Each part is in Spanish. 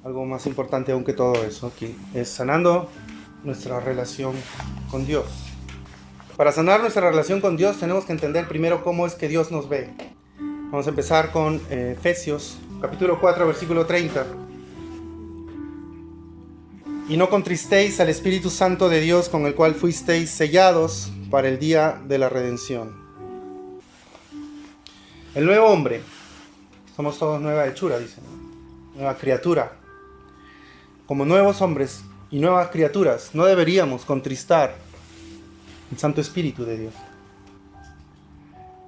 algo más importante aún que todo eso aquí, es sanando nuestra relación con Dios. Para sanar nuestra relación con Dios tenemos que entender primero cómo es que Dios nos ve. Vamos a empezar con Efesios, capítulo 4, versículo 30. Y no contristéis al Espíritu Santo de Dios, con el cual fuisteis sellados para el día de la redención. El nuevo hombre, somos todos nueva hechura, dice, nueva criatura. Como nuevos hombres y nuevas criaturas, no deberíamos contristar el Santo Espíritu de Dios.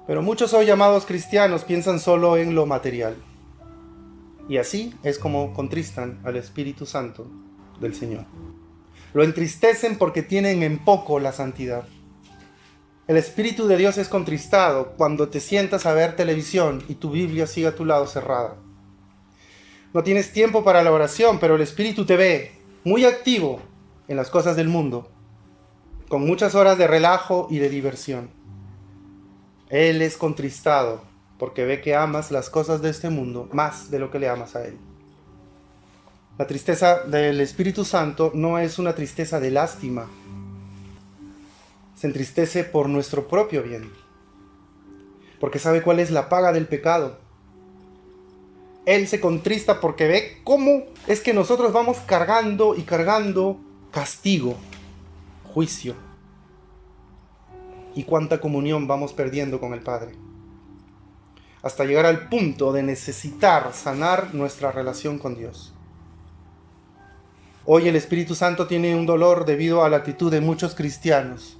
Pero muchos hoy llamados cristianos piensan solo en lo material. Y así es como contristan al Espíritu Santo del Señor. Lo entristecen porque tienen en poco la santidad. El Espíritu de Dios es contristado cuando te sientas a ver televisión y tu Biblia sigue a tu lado cerrada. No tienes tiempo para la oración, pero el Espíritu te ve muy activo en las cosas del mundo, con muchas horas de relajo y de diversión. Él es contristado porque ve que amas las cosas de este mundo más de lo que le amas a Él. La tristeza del Espíritu Santo no es una tristeza de lástima. Se entristece por nuestro propio bien, porque sabe cuál es la paga del pecado. Él se contrista porque ve cómo es que nosotros vamos cargando y cargando castigo, juicio, y cuánta comunión vamos perdiendo con el Padre, hasta llegar al punto de necesitar sanar nuestra relación con Dios. Hoy el Espíritu Santo tiene un dolor debido a la actitud de muchos cristianos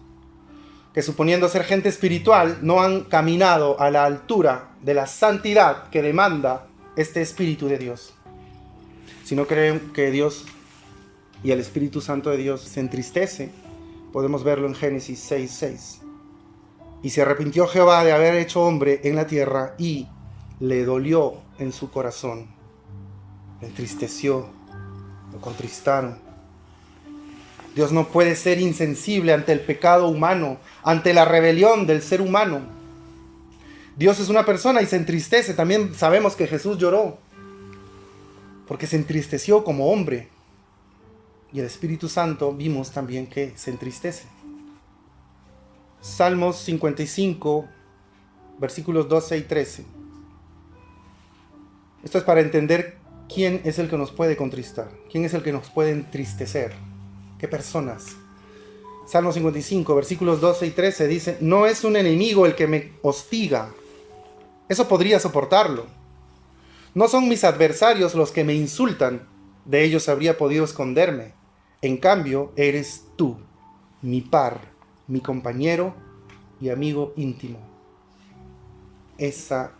que, suponiendo ser gente espiritual, no han caminado a la altura de la santidad que demanda este Espíritu de Dios, sino creen que Dios y el Espíritu Santo de Dios se entristece. Podemos verlo en Génesis 6:6. Y se arrepintió Jehová de haber hecho hombre en la tierra y le dolió en su corazón. Le entristeció, lo contristaron. Dios no puede ser insensible ante el pecado humano, ante la rebelión del ser humano. Dios es una persona y se entristece. También sabemos que Jesús lloró porque se entristeció como hombre. Y el Espíritu Santo vimos también que se entristece. Salmos 55, versículos 12 y 13. Esto es para entender quién es el que nos puede contristar, quién es el que nos puede entristecer, qué personas. Salmo 55, versículos 12 y 13 dice: no es un enemigo el que me hostiga, eso podría soportarlo. No son mis adversarios los que me insultan, de ellos habría podido esconderme. En cambio, eres tú, mi par, mi compañero y amigo íntimo. Esa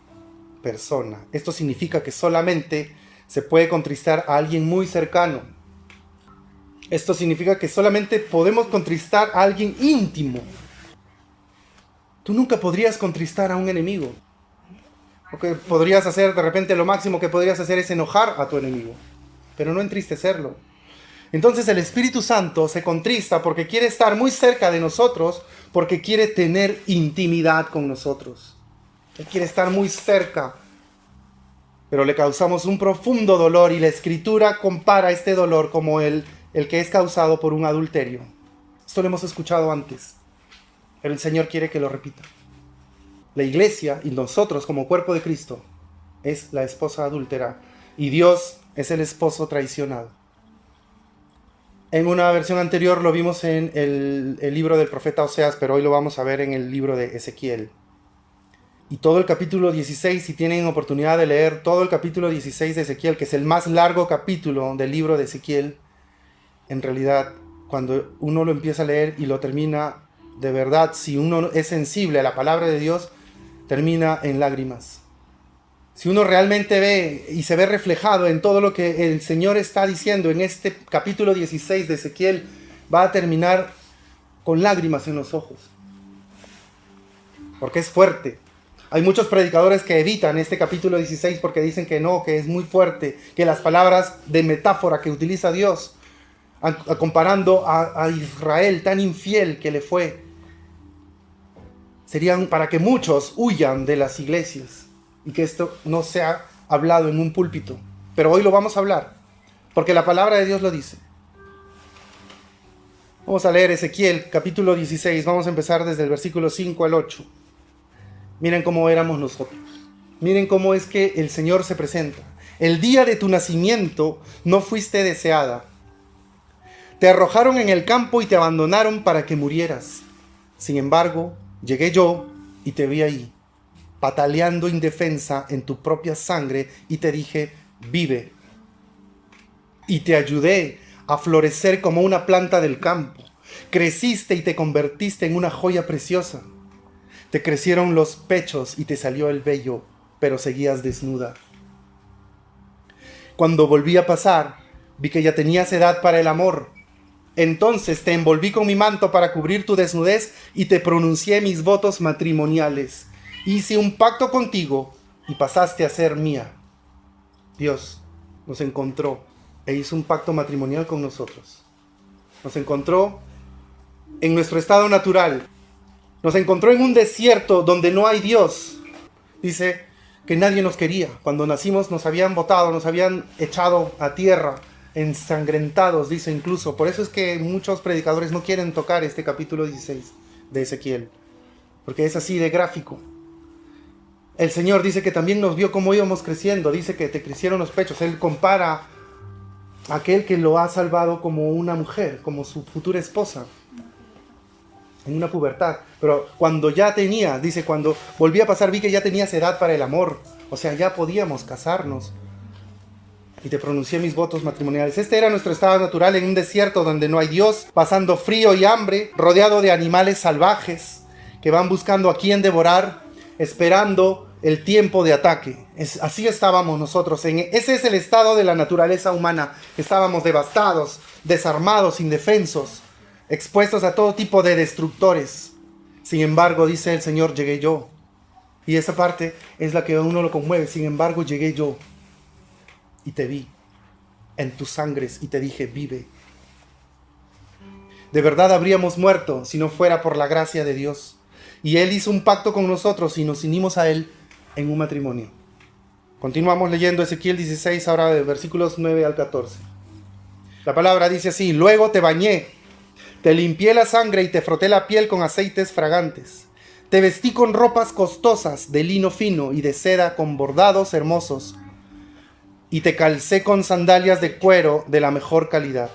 persona. Esto significa que solamente se puede contristar a alguien muy cercano. Esto significa que solamente podemos contristar a alguien íntimo. Tú nunca podrías contristar a un enemigo. Lo que podrías hacer, de repente lo máximo que podrías hacer es enojar a tu enemigo, pero no entristecerlo. Entonces el Espíritu Santo se contrista porque quiere estar muy cerca de nosotros, porque quiere tener intimidad con nosotros. Él quiere estar muy cerca, pero le causamos un profundo dolor, y la Escritura compara este dolor como el que es causado por un adulterio. Esto lo hemos escuchado antes, pero el Señor quiere que lo repita. La iglesia y nosotros como cuerpo de Cristo es la esposa adúltera y Dios es el esposo traicionado. En una versión anterior lo vimos en el libro del profeta Oseas, pero hoy lo vamos a ver en el libro de Ezequiel. Y todo el capítulo 16, si tienen oportunidad de leer todo el capítulo 16 de Ezequiel, que es el más largo capítulo del libro de Ezequiel, en realidad, cuando uno lo empieza a leer y lo termina, de verdad, si uno es sensible a la palabra de Dios, termina en lágrimas. Si uno realmente ve y se ve reflejado en todo lo que el Señor está diciendo en este capítulo 16 de Ezequiel, va a terminar con lágrimas en los ojos. Porque es fuerte. Hay muchos predicadores que evitan este capítulo 16 porque dicen que no, que es muy fuerte, que las palabras de metáfora que utiliza Dios, comparando a Israel tan infiel que le fue, serían para que muchos huyan de las iglesias y que esto no sea hablado en un púlpito. Pero hoy lo vamos a hablar. porque la palabra de Dios lo dice. Vamos a leer Ezequiel capítulo 16, vamos a empezar desde el versículo 5 al 8. Miren cómo éramos nosotros. Miren cómo es que el Señor se presenta. El día de tu nacimiento no fuiste deseada. Te arrojaron en el campo y te abandonaron para que murieras. Sin embargo, llegué yo y te vi ahí, pataleando indefensa en tu propia sangre, y te dije, vive. Y te ayudé a florecer como una planta del campo. Creciste y te convertiste en una joya preciosa. Te crecieron los pechos y te salió el vello, pero seguías desnuda. Cuando volví a pasar, vi que ya tenías edad para el amor. Entonces te envolví con mi manto para cubrir tu desnudez y te pronuncié mis votos matrimoniales. Hice un pacto contigo y pasaste a ser mía. Dios nos encontró e hizo un pacto matrimonial con nosotros. Nos encontró en nuestro estado natural. Nos encontró en un desierto donde no hay Dios. Dice que nadie nos quería. Cuando nacimos nos habían botado, nos habían echado a tierra, ensangrentados, dice incluso. Por eso es que muchos predicadores no quieren tocar este capítulo 16 de Ezequiel, porque es así de gráfico. El Señor dice que también nos vio cómo íbamos creciendo. Dice que te crecieron los pechos. Él compara a aquel que lo ha salvado como una mujer, como su futura esposa, en una pubertad. Pero cuando ya tenía, dice, cuando volví a pasar, vi que ya tenías edad para el amor. O sea, ya podíamos casarnos. Y te pronuncié mis votos matrimoniales. Este era nuestro estado natural en un desierto donde no hay Dios, pasando frío y hambre, rodeado de animales salvajes que van buscando a quién devorar, esperando el tiempo de ataque. Así estábamos nosotros. Ese es el estado de la naturaleza humana. Estábamos devastados, desarmados, indefensos, expuestos a todo tipo de destructores. Sin embargo, dice el Señor, llegué yo. Y esa parte es la que a uno lo conmueve. Sin embargo, llegué yo y te vi en tus sangres y te dije, vive. De verdad habríamos muerto si no fuera por la gracia de Dios. Y Él hizo un pacto con nosotros y nos unimos a Él en un matrimonio. Continuamos leyendo Ezequiel 16, ahora de versículos 9 al 14. La palabra dice así: luego te bañé, te limpié la sangre y te froté la piel con aceites fragantes. Te vestí con ropas costosas de lino fino y de seda con bordados hermosos, y te calcé con sandalias de cuero de la mejor calidad.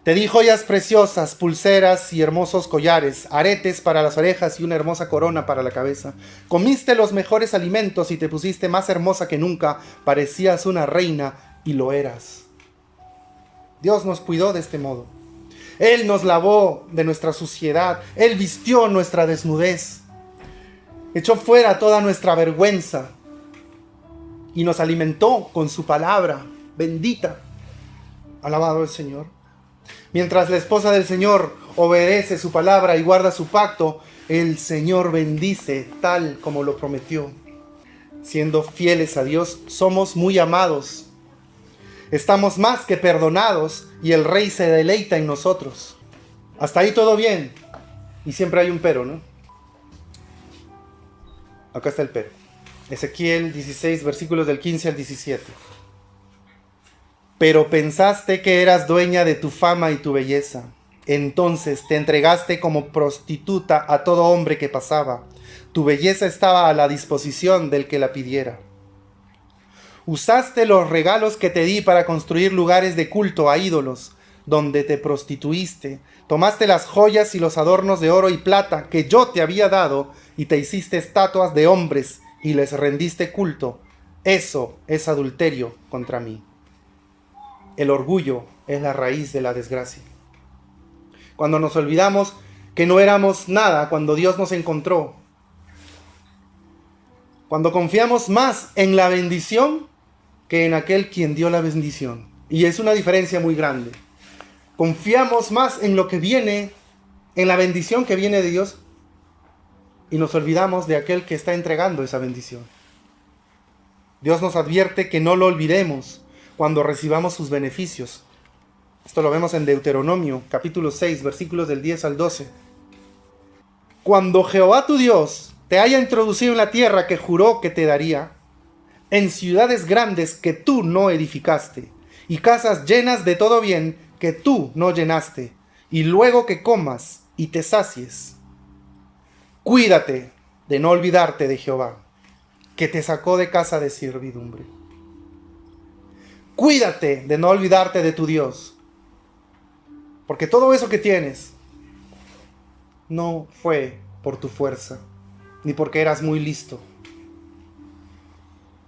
Te di joyas preciosas, pulseras y hermosos collares, aretes para las orejas y una hermosa corona para la cabeza. Comiste los mejores alimentos y te pusiste más hermosa que nunca. Parecías una reina y lo eras. Dios nos cuidó de este modo. Él nos lavó de nuestra suciedad. Él vistió nuestra desnudez. Echó fuera toda nuestra vergüenza y nos alimentó con su palabra bendita. Alabado el Señor. Mientras la esposa del Señor obedece su palabra y guarda su pacto, el Señor bendice tal como lo prometió. Siendo fieles a Dios, somos muy amados. Estamos más que perdonados y el Rey se deleita en nosotros. Hasta ahí todo bien. Y siempre hay un pero, ¿no? Acá está el pero. Ezequiel 16, versículos del 15 al 17. Pero pensaste que eras dueña de tu fama y tu belleza. Entonces te entregaste como prostituta a todo hombre que pasaba. Tu belleza estaba a la disposición del que la pidiera. Usaste los regalos que te di para construir lugares de culto a ídolos, donde te prostituiste. Tomaste las joyas y los adornos de oro y plata que yo te había dado y te hiciste estatuas de hombres y les rendiste culto. Eso es adulterio contra mí. El orgullo es la raíz de la desgracia. Cuando nos olvidamos que no éramos nada cuando Dios nos encontró. Cuando confiamos más en la bendición que en aquel quien dio la bendición. Y es una diferencia muy grande. Confiamos más en lo que viene, en la bendición que viene de Dios, y nos olvidamos de aquel que está entregando esa bendición. Dios nos advierte que no lo olvidemos cuando recibamos sus beneficios. Esto lo vemos en Deuteronomio, capítulo 6, versículos del 10 al 12. Cuando Jehová tu Dios te haya introducido en la tierra que juró que te daría, en ciudades grandes que tú no edificaste, y casas llenas de todo bien que tú no llenaste, y luego que comas y te sacies. Cuídate de no olvidarte de Jehová, que te sacó de casa de servidumbre. Cuídate de no olvidarte de tu Dios, porque todo eso que tienes no fue por tu fuerza, ni porque eras muy listo.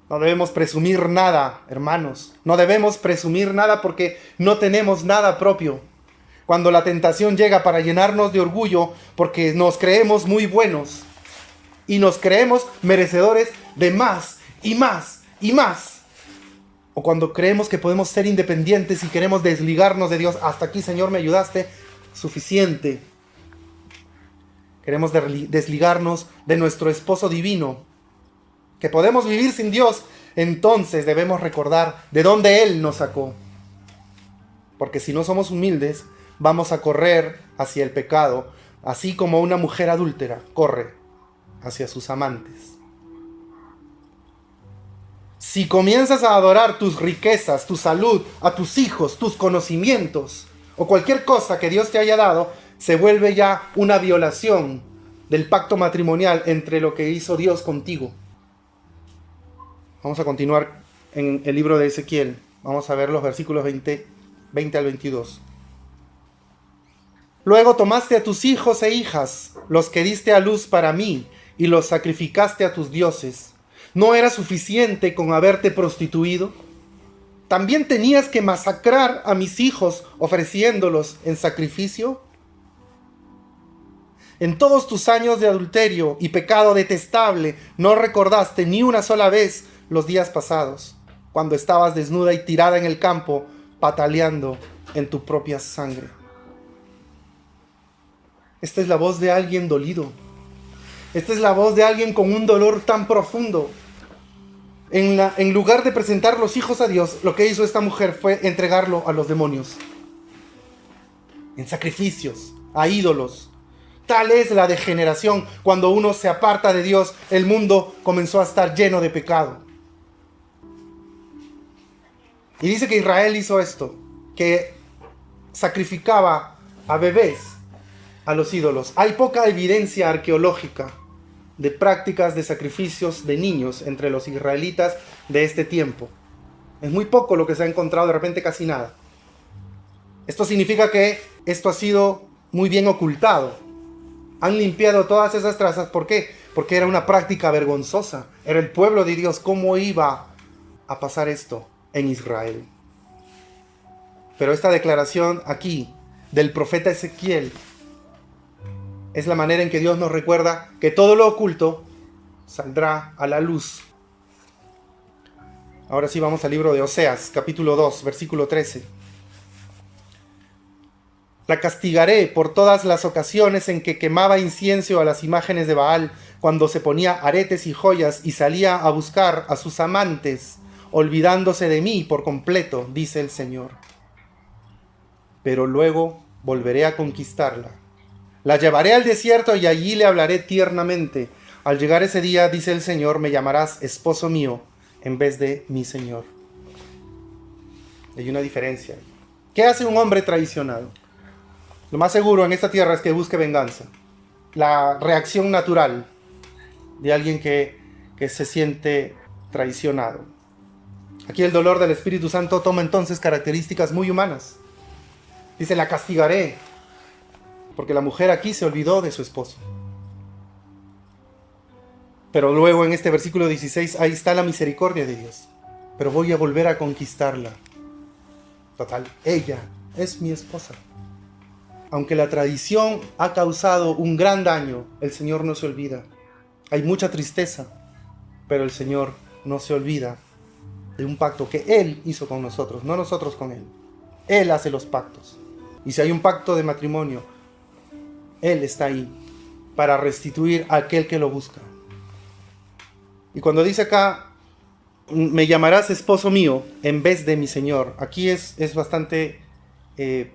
No debemos presumir nada, hermanos. No debemos presumir nada porque no tenemos nada propio. Cuando la tentación llega para llenarnos de orgullo porque nos creemos muy buenos y nos creemos merecedores de más y más y más. O cuando creemos que podemos ser independientes y queremos desligarnos de Dios. Hasta aquí, Señor, me ayudaste. Suficiente. Queremos desligarnos de nuestro esposo divino. Que podemos vivir sin Dios. Entonces debemos recordar de dónde Él nos sacó. Porque si no somos humildes, vamos a correr hacia el pecado. Así como una mujer adúltera corre hacia sus amantes. Si comienzas a adorar tus riquezas, tu salud, a tus hijos, tus conocimientos o cualquier cosa que Dios te haya dado, se vuelve ya una violación del pacto matrimonial entre lo que hizo Dios contigo. Vamos a continuar en el libro de Ezequiel. Vamos a ver los versículos 20 al 22. Luego tomaste a tus hijos e hijas, los que diste a luz para mí, y los sacrificaste a tus dioses. ¿No era suficiente con haberte prostituido? ¿También tenías que masacrar a mis hijos ofreciéndolos en sacrificio? En todos tus años de adulterio y pecado detestable, no recordaste ni una sola vez los días pasados, cuando estabas desnuda y tirada en el campo, pataleando en tu propia sangre. Esta es la voz de alguien dolido. Esta es la voz de alguien con un dolor tan profundo. En lugar de presentar los hijos a Dios, lo que hizo esta mujer fue entregarlo a los demonios. En sacrificios, a ídolos. Tal es la degeneración. Cuando uno se aparta de Dios, el mundo comenzó a estar lleno de pecado. Y dice que Israel hizo esto, que sacrificaba a bebés a los ídolos. Hay poca evidencia arqueológica de prácticas de sacrificios de niños entre los israelitas de este tiempo. Es muy poco lo que se ha encontrado, de repente casi nada. Esto significa que esto ha sido muy bien ocultado. Han limpiado todas esas trazas. ¿Por qué? Porque era una práctica vergonzosa. Era el pueblo de Dios. ¿Cómo iba a pasar esto en Israel? Pero esta declaración aquí del profeta Ezequiel es la manera en que Dios nos recuerda que todo lo oculto saldrá a la luz. Ahora sí vamos al libro de Oseas, capítulo 2, versículo 13. La castigaré por todas las ocasiones en que quemaba incienso a las imágenes de Baal, cuando se ponía aretes y joyas y salía a buscar a sus amantes, olvidándose de mí por completo, dice el Señor. Pero luego volveré a conquistarla. La llevaré al desierto y allí le hablaré tiernamente. Al llegar ese día, dice el Señor, me llamarás esposo mío en vez de mi Señor. Hay una diferencia. ¿Qué hace un hombre traicionado? Lo más seguro en esta tierra es que busque venganza. La reacción natural de alguien que se siente traicionado. Aquí el dolor del Espíritu Santo toma entonces características muy humanas. Dice, la castigaré. Porque la mujer aquí se olvidó de su esposo. Pero luego en este versículo 16, ahí está la misericordia de Dios. Pero voy a volver a conquistarla. Total, ella es mi esposa. Aunque la tradición ha causado un gran daño, el Señor no se olvida. Hay mucha tristeza, pero el Señor no se olvida de un pacto que Él hizo con nosotros, no nosotros con Él. Él hace los pactos. Y si hay un pacto de matrimonio, Él está ahí para restituir a aquel que lo busca. Y cuando dice acá, me llamarás esposo mío en vez de mi Señor, aquí es bastante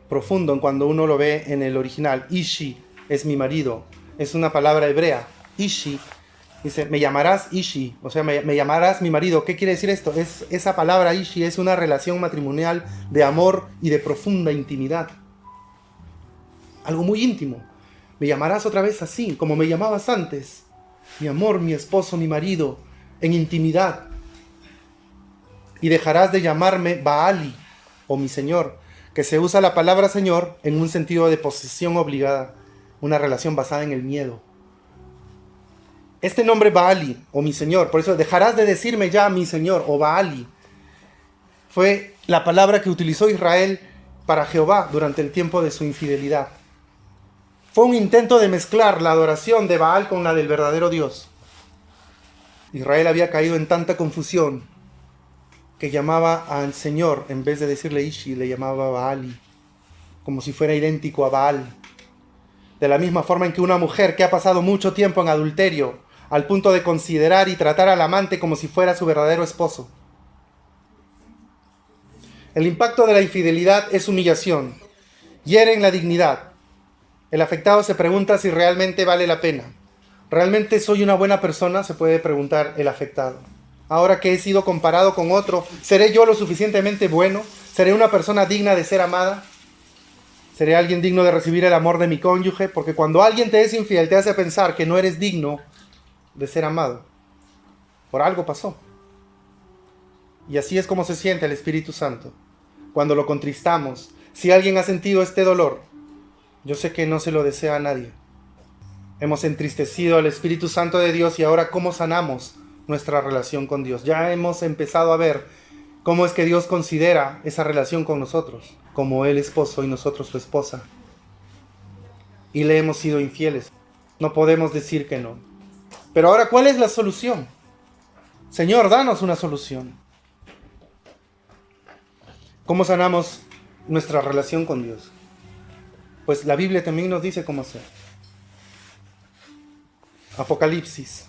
profundo en cuando uno lo ve en el original. Ishi es mi marido, es una palabra hebrea. Ishi Dice, me llamarás Ishi, o sea, me llamarás mi marido. ¿Qué quiere decir esto? Esa palabra Ishi es una relación matrimonial de amor y de profunda intimidad. Algo muy íntimo. Me llamarás otra vez así, como me llamabas antes. Mi amor, mi esposo, mi marido, en intimidad. Y dejarás de llamarme Baali, o mi señor, que se usa la palabra señor en un sentido de posesión obligada, una relación basada en el miedo. Este nombre Baali, o mi señor, por eso dejarás de decirme ya mi señor, o Baali, fue la palabra que utilizó Israel para Jehová durante el tiempo de su infidelidad. Fue un intento de mezclar la adoración de Baal con la del verdadero Dios. Israel había caído en tanta confusión que llamaba al Señor, en vez de decirle Ishi, le llamaba Baali, como si fuera idéntico a Baal. De la misma forma en que una mujer que ha pasado mucho tiempo en adulterio, al punto de considerar y tratar al amante como si fuera su verdadero esposo. El impacto de la infidelidad es humillación, hiere en la dignidad. El afectado se pregunta si realmente vale la pena. ¿Realmente soy una buena persona?, se puede preguntar el afectado. Ahora que he sido comparado con otro, ¿seré yo lo suficientemente bueno? ¿Seré una persona digna de ser amada? ¿Seré alguien digno de recibir el amor de mi cónyuge? Porque cuando alguien te es infiel, te hace pensar que no eres digno de ser amado. Por algo pasó. Y así es como se siente el Espíritu Santo. Cuando lo contristamos, si alguien ha sentido este dolor, yo sé que no se lo desea a nadie. Hemos entristecido al Espíritu Santo de Dios y ahora ¿cómo sanamos nuestra relación con Dios? Ya hemos empezado a ver cómo es que Dios considera esa relación con nosotros, como Él esposo y nosotros su esposa. Y le hemos sido infieles. No podemos decir que no. Pero ahora, ¿cuál es la solución? Señor, danos una solución. ¿Cómo sanamos nuestra relación con Dios? Pues la Biblia también nos dice cómo hacer. Apocalipsis,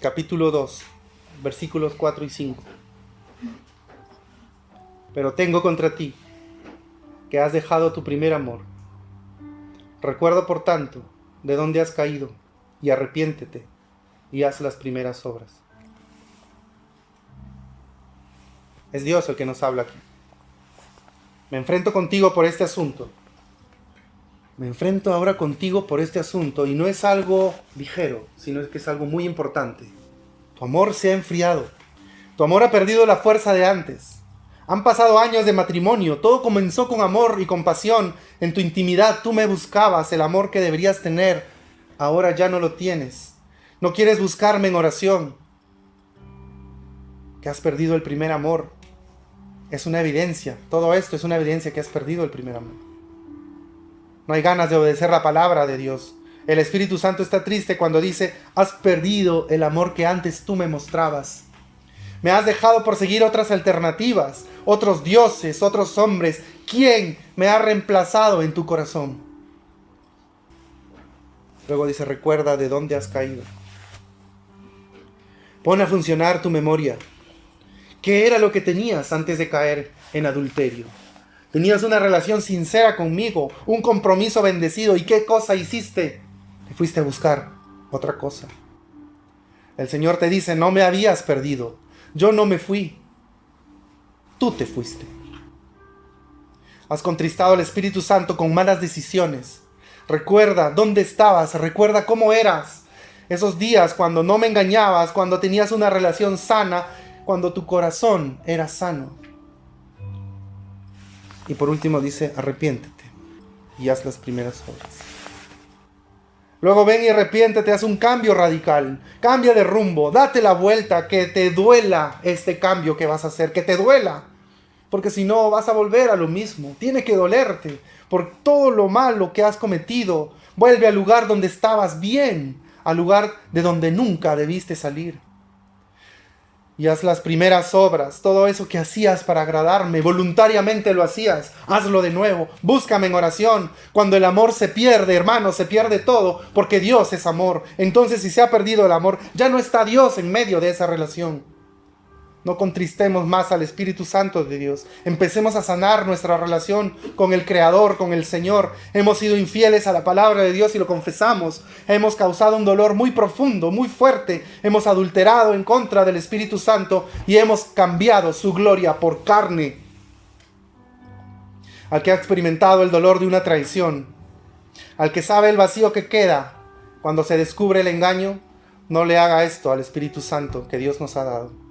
capítulo 2, versículos 4 y 5. Pero tengo contra ti que has dejado tu primer amor. Recuerda, por tanto, de dónde has caído, y arrepiéntete, y haz las primeras obras. Es Dios el que nos habla aquí. Me enfrento contigo por este asunto. Me enfrento ahora contigo por este asunto, y no es algo ligero, sino que es algo muy importante. Tu amor se ha enfriado. Tu amor ha perdido la fuerza de antes. Han pasado años de matrimonio. Todo comenzó con amor y compasión. En tu intimidad tú me buscabas, el amor que deberías tener. Ahora ya no lo tienes. No quieres buscarme en oración. Que has perdido el primer amor. Es una evidencia. Todo esto es una evidencia que has perdido el primer amor. No hay ganas de obedecer la palabra de Dios. El Espíritu Santo está triste cuando dice: has perdido el amor que antes tú me mostrabas. Me has dejado por seguir otras alternativas, otros dioses, otros hombres. ¿Quién me ha reemplazado en tu corazón? Luego dice: recuerda de dónde has caído. Pon a funcionar tu memoria. ¿Qué era lo que tenías antes de caer en adulterio? Tenías una relación sincera conmigo, un compromiso bendecido. ¿Y qué cosa hiciste? Te fuiste a buscar otra cosa. El Señor te dice: no me habías perdido. Yo no me fui. Tú te fuiste. Has contristado al Espíritu Santo con malas decisiones. Recuerda dónde estabas. Recuerda cómo eras. Esos días cuando no me engañabas, cuando tenías una relación sana, cuando tu corazón era sano. Y por último dice: arrepiéntete y haz las primeras obras. Luego ven y arrepiéntete, haz un cambio radical, cambia de rumbo, date la vuelta, que te duela este cambio que vas a hacer, que te duela, porque si no vas a volver a lo mismo. Tiene que dolerte por todo lo malo que has cometido. Vuelve al lugar donde estabas bien, al lugar de donde nunca debiste salir. Y haz las primeras obras, todo eso que hacías para agradarme, voluntariamente lo hacías, hazlo de nuevo, búscame en oración. Cuando el amor se pierde, hermano, se pierde todo, porque Dios es amor. Entonces, si se ha perdido el amor, ya no está Dios en medio de esa relación. No contristemos más al Espíritu Santo de Dios. Empecemos a sanar nuestra relación con el Creador, con el Señor. Hemos sido infieles a la palabra de Dios y lo confesamos. Hemos causado un dolor muy profundo, muy fuerte. Hemos adulterado en contra del Espíritu Santo y hemos cambiado su gloria por carne. Al que ha experimentado el dolor de una traición, al que sabe el vacío que queda cuando se descubre el engaño, no le haga esto al Espíritu Santo que Dios nos ha dado.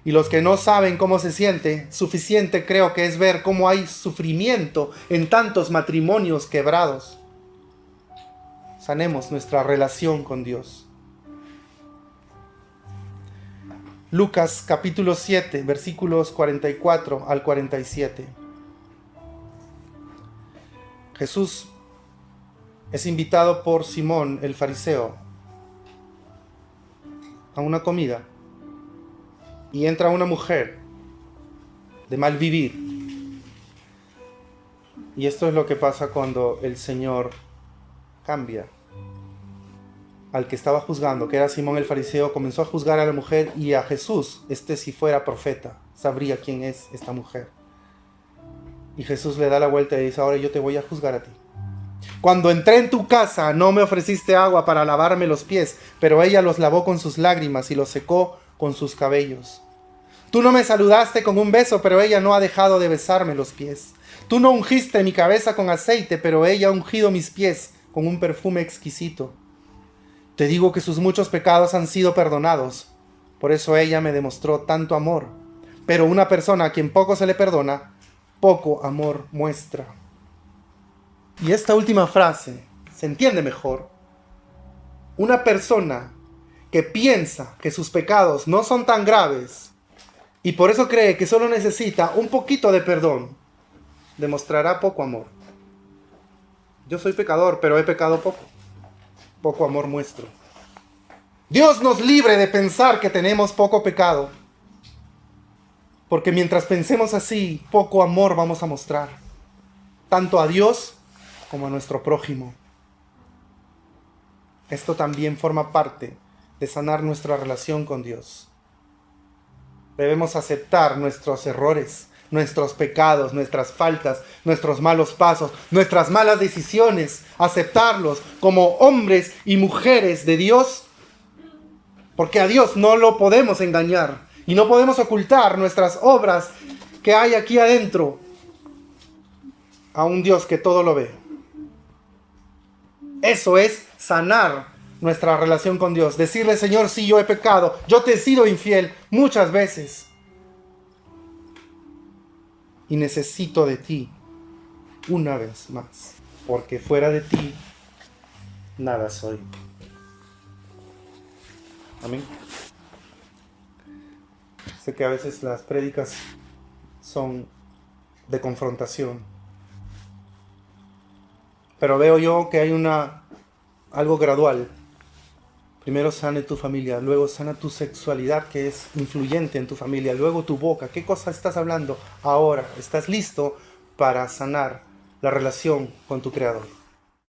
Y los que no saben cómo se siente, suficiente creo que es ver cómo hay sufrimiento en tantos matrimonios quebrados. Sanemos nuestra relación con Dios. Lucas capítulo 7, versículos 44 al 47. Jesús es invitado por Simón el fariseo a una comida y entra una mujer de mal vivir. Y esto es lo que pasa cuando el Señor cambia. Al que estaba juzgando, que era Simón el fariseo, comenzó a juzgar a la mujer y a Jesús. Si fuera profeta, sabría quién es esta mujer. Y Jesús le da la vuelta y dice: ahora yo te voy a juzgar a ti. Cuando entré en tu casa no me ofreciste agua para lavarme los pies, pero ella los lavó con sus lágrimas y los secó con sus cabellos. Tú no me saludaste con un beso, pero ella no ha dejado de besarme los pies. Tú no ungiste mi cabeza con aceite, pero ella ha ungido mis pies con un perfume exquisito. Te digo que sus muchos pecados han sido perdonados. Por eso ella me demostró tanto amor. Pero una persona a quien poco se le perdona, poco amor muestra. Y esta última frase se entiende mejor. Una persona que piensa que sus pecados no son tan graves y por eso cree que solo necesita un poquito de perdón, demostrará poco amor. Yo soy pecador, pero he pecado poco. Poco amor muestro. Dios nos libre de pensar que tenemos poco pecado, porque mientras pensemos así, poco amor vamos a mostrar, tanto a Dios como a nuestro prójimo. Esto también forma parte de sanar nuestra relación con Dios. Debemos aceptar nuestros errores, nuestros pecados, nuestras faltas, nuestros malos pasos, nuestras malas decisiones, aceptarlos como hombres y mujeres de Dios, porque a Dios no lo podemos engañar y no podemos ocultar nuestras obras que hay aquí adentro a un Dios que todo lo ve. Eso es sanar nuestra relación con Dios. Decirle: Señor, sí, yo he pecado, yo te he sido infiel muchas veces y necesito de ti una vez más, porque fuera de ti nada soy. Amén. Sé que a veces las prédicas son de confrontación, pero veo yo que hay algo gradual. Primero sane tu familia, luego sana tu sexualidad, que es influyente en tu familia, luego tu boca. ¿Qué cosa estás hablando ahora? ¿Estás listo para sanar la relación con tu Creador?